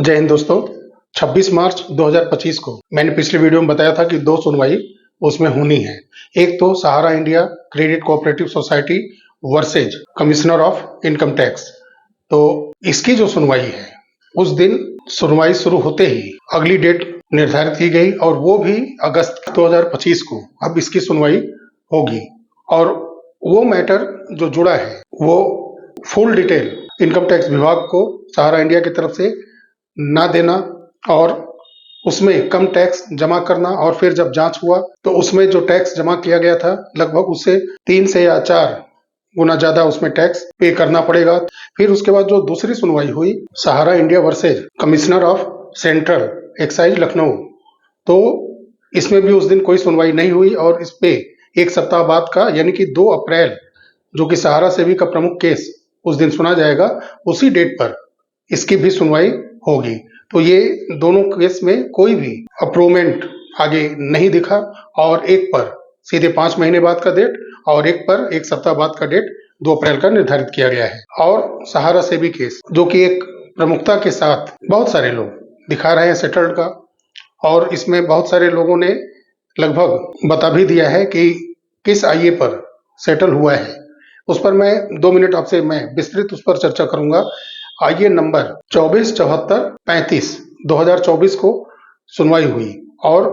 जय हिंद दोस्तों। 26 मार्च 2025 को मैंने पिछले वीडियो में बताया था कि दो सुनवाई उसमें होनी है। एक तो Sahara India credit cooperative society versus commissioner of income tax. तो इसकी जो सुनवाई है उस दिन सुनवाई शुरू होते ही अगली डेट निर्धारित की गई और वो भी अगस्त 2025 को अब इसकी सुनवाई होगी। और वो मैटर जो जुड़ा है वो फुल डिटेल इनकम टैक्स विभाग को सहारा इंडिया की तरफ से ना देना और उसमें कम टैक्स जमा करना, और फिर जब जांच हुआ तो उसमें जो टैक्स जमा किया गया था लगभग उससे 3 से या 4 गुना ज्यादा उसमें टैक्स पे करना पड़ेगा। फिर उसके बाद जो दूसरी सुनवाई हुई Sahara India versus commissioner of central excise Lucknow, तो इसमें भी उस दिन कोई सुनवाई नहीं हुई और इस पे एक सप्ताह बाद का यानी कि 2 अप्रैल जो कि सहारा सेबी का प्रमुख केस उस दिन सुना जाएगा, उसी डेट पर इसकी भी सुनवाई होगी। तो ये दोनों केस में कोई भी अप्रूवमेंट आगे नहीं दिखा और एक पर सीधे 5 महीने बाद का डेट और एक पर एक सप्ताह बाद का डेट 2 अप्रैल का निर्धारित किया गया है। और सहारा सेबी केस जो कि एक प्रमुखता के साथ बहुत सारे लोग दिखा रहे हैं सेटल्ड का, और इसमें बहुत सारे लोगों ने लगभग बता भी दिया है कि किस आईए पर सेटल हुआ है। उस पर मैं 2 मिनट आपसे मैं विस्तृत उस पर चर्चा करूंगा। आईए नंबर 247435 2024 को सुनवाई हुई और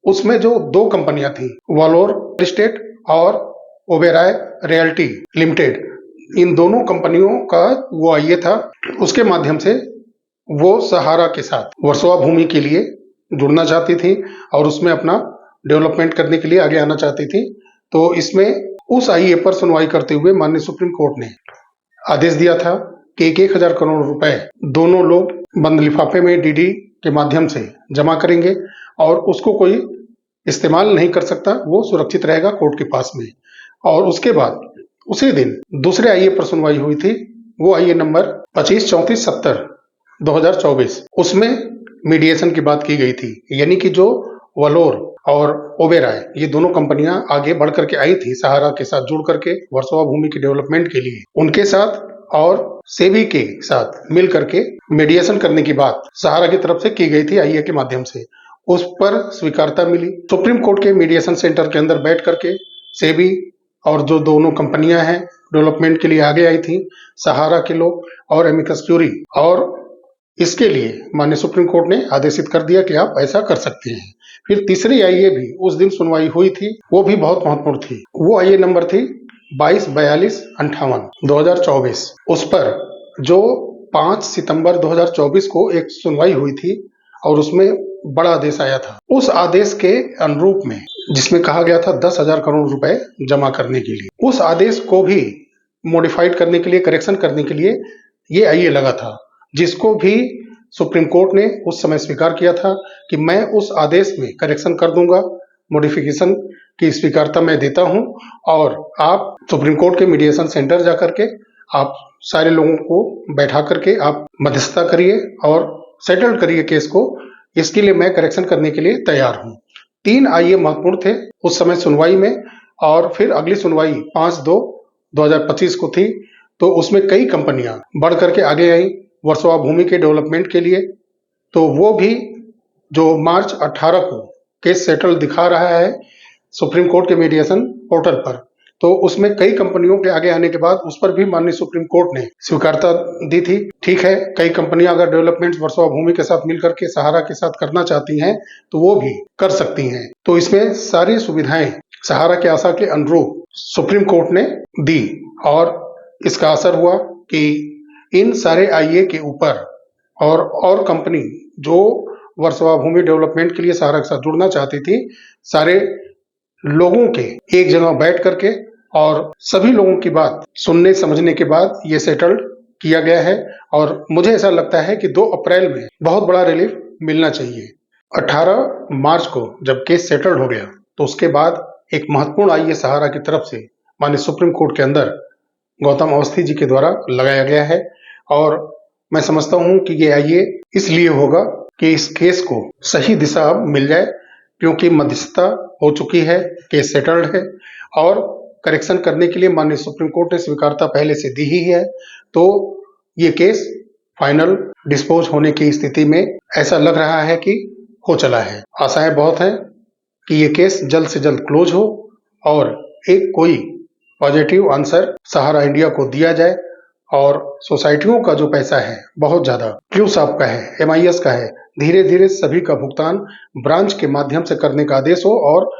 उसमें जो 2 कंपनियां थी वालोर एस्टेट और ओबेराय रियल्टी लिमिटेड, इन दोनों कंपनियों का वो आईए था। उसके माध्यम से वो सहारा के साथ वर्सोवा भूमि के लिए जुड़ना चाहती थी और उसमें अपना डेवलपमेंट करने के लिए आगे आना चाहती थी। तो इसमें उस आईए पर सुनवाई करते हुए माननीय सुप्रीम कोर्ट ने आदेश दिया था कि 1,000 करोड़ रुपए दोनों लोग बंद लिफाफे में डीडी के माध्यम से जमा करेंगे और उसको कोई इस्तेमाल नहीं कर सकता, वो सुरक्षित रहेगा कोर्ट के पास में। और उसके बाद उसी दिन दूसरे आईए पर सुनवाई हुई थी, वो आईए नंबर 253470 2024। उसमें मीडिएशन की बात की गई थी, यानी कि जो वलोर और ओबेराय ये दोनों कंपनियां आगे बढ़ करके आई थी सहारा के साथ जुड़ करके वर्सोवा भूमि के डेवलपमेंट के लिए, उनके साथ और सेबी के साथ मिल करके मीडिएशन करने की बात सहारा की तरफ से की गई थी आईए के माध्यम से। उस पर स्वीकारता मिली। सुप्रीम कोर्ट के मीडिएशन सेंटर के अंदर बैठ करके सेबी और जो दोनों कंपनियां हैं डेवलपमेंट के लिए आगे आई थी, सहारा के लोग और एमिकस क्यूरी, और इसके लिए माननीय सुप्रीम कोर्ट ने आदेशित कर दिया कि आप ऐसा कर सकते हैं। फिर तीसरी आईए भी उस दिन सुनवाई हुई थी, वो भी बहुत महत्वपूर्ण थी। वो आईए नंबर थी 224258 2024। उस पर जो 5 सितंबर 2024 को एक सुनवाई हुई थी और उसमें बड़ा आदेश आया था। उस आदेश के अनुरूप में जिसमें कहा गया था 10,000 करोड़ रुपए जमा करने के लिए, उस आदेश को भी मॉडिफाइड करने के लिए, करेक्शन करने के लिए ये आईए लगा था, जिसको भी सुप्रीम कोर्ट ने उस समय स्वीकार किया था कि मैं उस आदेश में करेक्शन कर दूंगा, मॉडिफिकेशन की स्वीकारता मैं देता हूं और आप सुप्रीम कोर्ट के मीडिएशन सेंटर जाकर के आप सारे लोगों को बैठा करके आप मध्यस्थता करिए और सेटल करिए केस को। इसके लिए मैं करेक्शन करने के लिए तैयार हूं। 3 आईए महत्वपूर्ण थे उस समय सुनवाई में, और फिर अगली सुनवाई 5/2/2025 को थी। तो उसमें कई कंपनियां बढ़ करके आगे आई वर्सोवा भूमि के डेवलपमेंट के लिए। तो वो भी जो मार्च 18 को केस सेटल दिखा रहा है सुप्रीम कोर्ट के मीडिएशन पोर्टल पर, तो उसमें कई कंपनियों के आगे आने के बाद उस पर भी माननीय सुप्रीम कोर्ट ने स्वीकारता दी थी। ठीक है, कई कंपनियां अगर डेवलपमेंट वर्सोवा भूमि के साथ मिलकर के सहारा के साथ करना चाहती हैं तो वो भी कर सकती हैं। तो इसमें सारी सुविधाएं सहारा के आशा के अनुरूप सुप्रीम कोर्ट ने दी और इसका असर हुआ कि इन सारे आईए के ऊपर और कंपनी जो वर्सोवा भूमि डेवलपमेंट के लिए सहारा के साथ जुड़ना चाहती थी, सारे लोगों के एक जगह बैठ करके और सभी लोगों की बात सुनने समझने के बाद ये सेटल्ड किया गया है। और मुझे ऐसा लगता है कि 2 अप्रैल में बहुत बड़ा रिलीफ मिलना चाहिए। 18 मार्च को जब केस सेटल्ड हो गया तो उसके बाद एक महत्वपूर्ण आईए सहारा की तरफ से माननीय सुप्रीम कोर्ट के अंदर गौतम अवस्थी जी के द्वारा लगाया गया है। और मैं समझता हूं कि ये आईए इसलिए होगा कि इस केस को सही दिशा अब मिल जाए, क्योंकि मध्यस्थता हो चुकी है, केस सेटल्ड है और करेक्शन करने के लिए माननीय सुप्रीम कोर्ट ने स्वीकारता पहले से दी ही है। तो ये केस फाइनल डिस्पोज होने की स्थिति में ऐसा लग रहा है कि हो चला है। आशाएं बहुत हैं कि ये केस जल्द से जल्द क्लोज हो और एक कोई पॉजिटिव आंसर सहारा इंडिया को दिया जाए और सोसाइटियों का जो पैसा है बहुत ज्यादा क्यू साहब का है, MIS का है, धीरे धीरे सभी का भुगतान ब्रांच के माध्यम से करने का आदेश हो और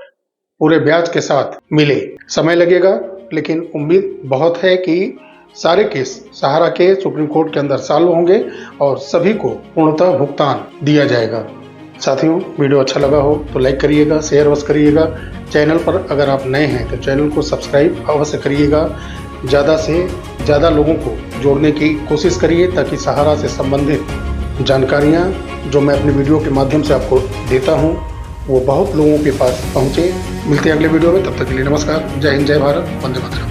पूरे ब्याज के साथ मिले। समय लगेगा लेकिन उम्मीद बहुत है कि सारे केस सहारा के सुप्रीम कोर्ट के अंदर सॉल्व होंगे और सभी को पूर्णतः भुगतान दिया जाएगा। साथियों, वीडियो अच्छा लगा हो तो लाइक करिएगा, शेयर अवश्य करिएगा। चैनल पर अगर आप नए हैं तो चैनल को सब्सक्राइब अवश्य करिएगा। ज़्यादा से ज़्यादा लोगों को जोड़ने की कोशिश करिए ताकि सहारा से संबंधित जानकारियाँ जो मैं अपने वीडियो के माध्यम से आपको देता हूँ वो बहुत लोगों के पास पहुँचे। मिलते हैं अगले वीडियो में, तब तक के लिए नमस्कार। जय हिंद, जय भारत, वंदे मातरम।